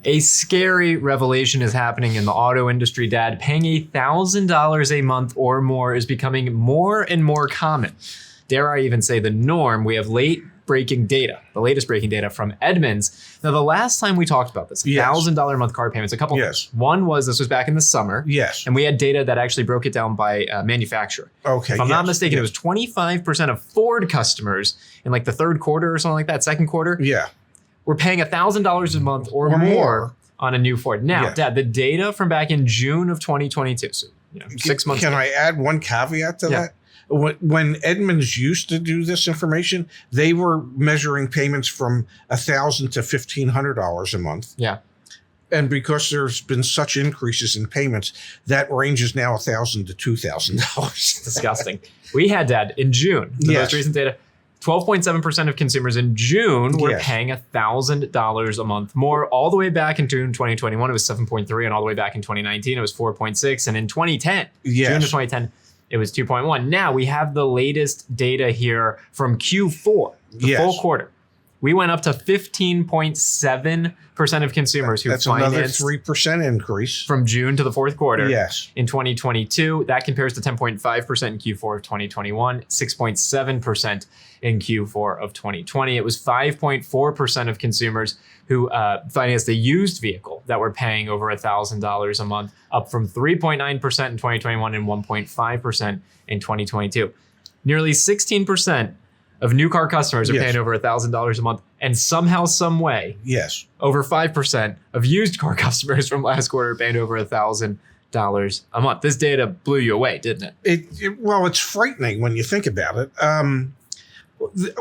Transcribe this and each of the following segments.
A scary revelation is happening in the auto industry, Dad. Paying $1,000 a month or more is becoming more and more common. Dare I even say the norm? We have the latest breaking data from Edmunds. Now, the last time we talked about this, $1,000 a month car payments, a couple things. One was this was back in the summer. Yes. And we had data that actually broke it down by manufacturer. Okay. If I'm not mistaken, it was 25% of Ford customers in like the third quarter or something like that, second quarter. Yeah. We're paying $1,000 a month or more on a new Ford. Now, Dad, the data from back in June of 2022, so 6 months Can ago. I add one caveat to that? When Edmunds used to do this information, they were measuring payments from $1,000 to $1,500 a month. Yeah. And because there's been such increases in payments, that range is now $1,000 to $2,000. Disgusting. We had, Dad, in June, the most recent data, 12.7% of consumers in June were paying $1,000 a month more. All the way back in June 2021, it was 7.3, and all the way back in 2019, it was 4.6, and in 2010, June of 2010, it was 2.1. Now we have the latest data here from Q4, the full quarter. We went up to 15.7% of consumers who That's financed. That's another 3% increase. From June to the fourth quarter. Yes. In 2022, that compares to 10.5% in Q4 of 2021, 6.7% in Q4 of 2020. It was 5.4% of consumers who financed a used vehicle that were paying over $1,000 a month, up from 3.9% in 2021 and 1.5% in 2022. Nearly 16% of new car customers are paying over $1,000 a month, and somehow, some way, over 5% of used car customers from last quarter are paying over $1,000 a month. This data blew you away, didn't it? Well, it's frightening when you think about it.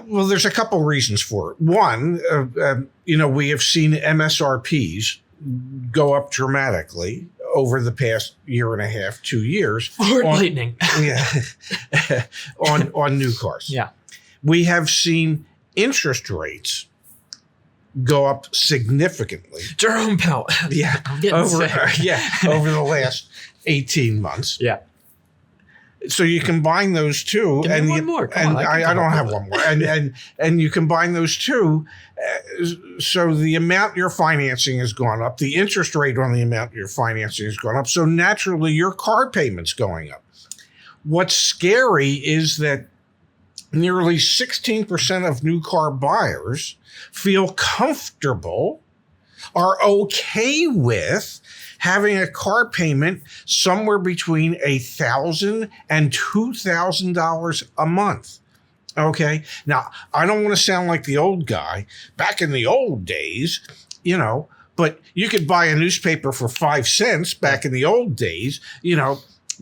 Well, there's a couple reasons for it. One, we have seen MSRPs go up dramatically over the past year and a half, 2 years. Forward lightning. on new cars. Yeah. We have seen interest rates go up significantly. Jerome Powell. Over the last 18 months. Yeah. So you combine those two, Give me one more. Come on, I don't have one more. And you combine those two, so the amount you're financing has gone up. The interest rate on the amount you're financing has gone up. So naturally, your car payment's going up. What's scary is that nearly 16% of new car buyers feel comfortable, are okay with having a car payment somewhere between $1,000 and $2,000 a month. Okay. Now, I don't want to sound like the old guy. Back in the old days, but you could buy a newspaper for 5 cents back in the old days.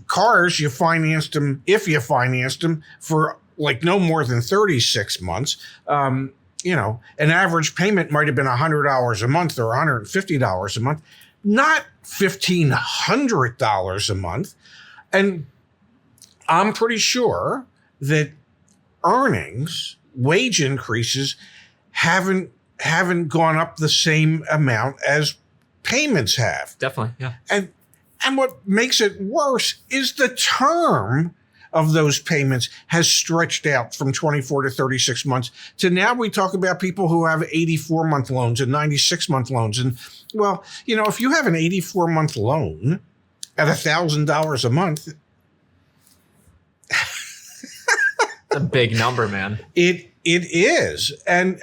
Cars, you financed them, if you financed them, for like no more than 36 months. An average payment might have been $100 a month or $150 a month, not $1,500 a month. And I'm pretty sure that wage increases haven't gone up the same amount as payments have. Definitely, yeah. And what makes it worse is the term of those payments has stretched out from 24 to 36 months to now we talk about people who have 84-month loans and 96-month loans. And well, if you have an 84-month loan at $1,000 a month, it's a big number, man. It is. And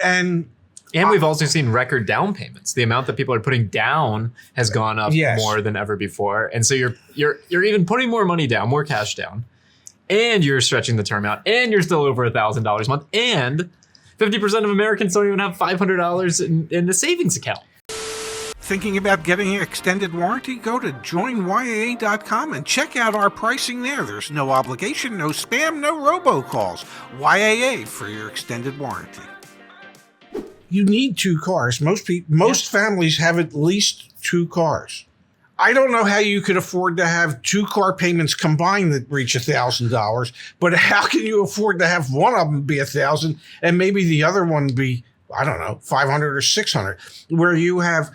we've also seen record down payments. The amount that people are putting down has gone up more than ever before. And so you're even putting more money down, more cash down. And you're stretching the term out, and you're still over $1,000 a month, and 50% of Americans don't even have $500 in the savings account. Thinking about getting an extended warranty? Go to joinyaa.com and check out our pricing there. There's no obligation, no spam, no robocalls. YAA for your extended warranty. You need 2 cars. Most families have at least 2 cars. I don't know how you could afford to have 2 car payments combined that reach $1,000, but how can you afford to have one of them be $1,000 and maybe the other one be, I don't know, $500 or $600, where you have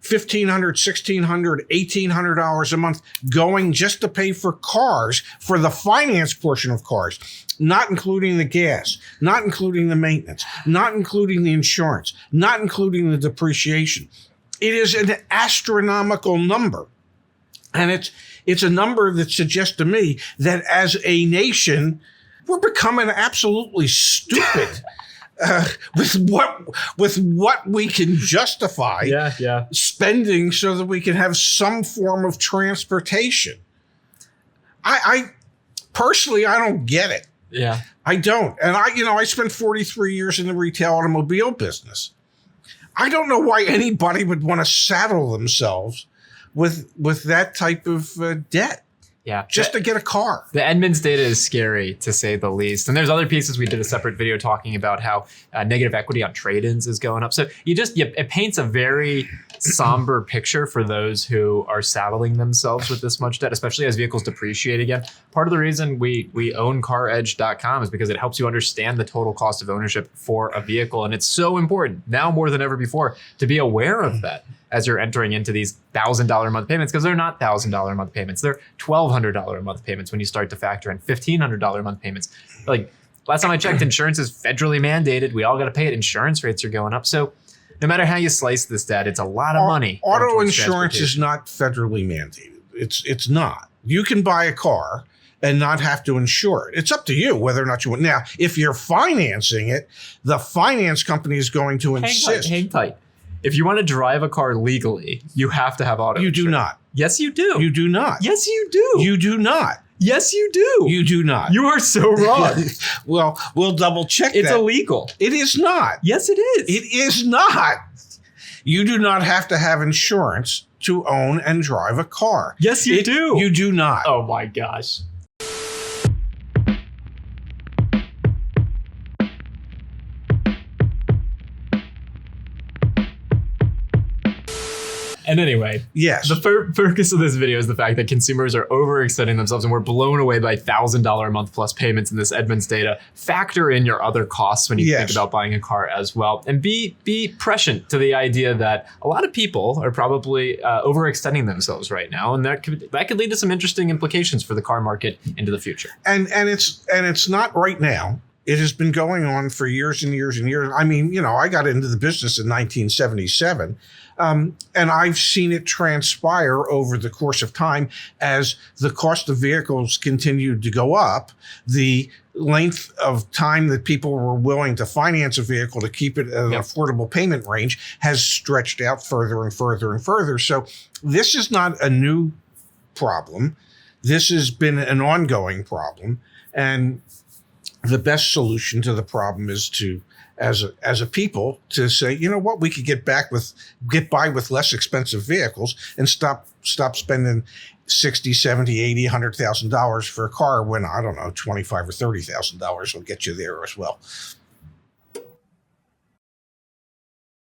$1,500, $1,600, $1,800 a month going just to pay for cars, for the finance portion of cars, not including the gas, not including the maintenance, not including the insurance, not including the depreciation. It is an astronomical number. And it's a number that suggests to me that as a nation, we're becoming absolutely stupid with what we can justify spending so that we can have some form of transportation. I personally, I don't get it. Yeah, I don't. And I spent 43 years in the retail automobile business. I don't know why anybody would want to saddle themselves with that type of debt. Yeah. Just to get a car. The Edmunds data is scary, to say the least. And there's other pieces. We did a separate video talking about how negative equity on trade-ins is going up. So it paints a very somber picture for those who are saddling themselves with this much debt, especially as vehicles depreciate again. Part of the reason we own CarEdge.com is because it helps you understand the total cost of ownership for a vehicle. And it's so important now more than ever before to be aware of that as you're entering into these $1,000 a month payments, because they're not $1,000 a month payments. They're $1,200 a month payments when you start to factor in $1,500 a month payments. Like last time I checked, insurance is federally mandated. We all got to pay it. Insurance rates are going up. So no matter how you slice this debt, it's a lot of money. Auto insurance is not federally mandated. It's not. You can buy a car and not have to insure it. It's up to you whether or not you want. Now, if you're financing it, the finance company is going to insist. Hang tight. If you want to drive a car legally, you have to have auto insurance. You do not. Yes, you do. You do not. Yes, you do. You do not. Yes, you do. You do not. You are so wrong. Well, we'll double check that. It's illegal. It is not. Yes, it is. It is not. You do not have to have insurance to own and drive a car. Yes, you do. You do not. Oh my gosh. And anyway, yes, the focus of this video is the fact that consumers are overextending themselves and we're blown away by $1,000 a month plus payments in this Edmunds data. Factor in your other costs when you think about buying a car as well. And be prescient to the idea that a lot of people are probably overextending themselves right now. And that could lead to some interesting implications for the car market into the future. And it's not right now. It has been going on for years and years and years. I mean, I got into the business in 1977. And I've seen it transpire over the course of time as the cost of vehicles continued to go up. The length of time that people were willing to finance a vehicle to keep it at an affordable payment range has stretched out further and further and further. So this is not a new problem. This has been an ongoing problem. And the best solution to the problem is to, as a people, to say, you know what, we could get by with less expensive vehicles and stop spending $60,000, $70,000, $80,000, $100,000 for a car when, I don't know, $25,000 or $30,000 will get you there as well.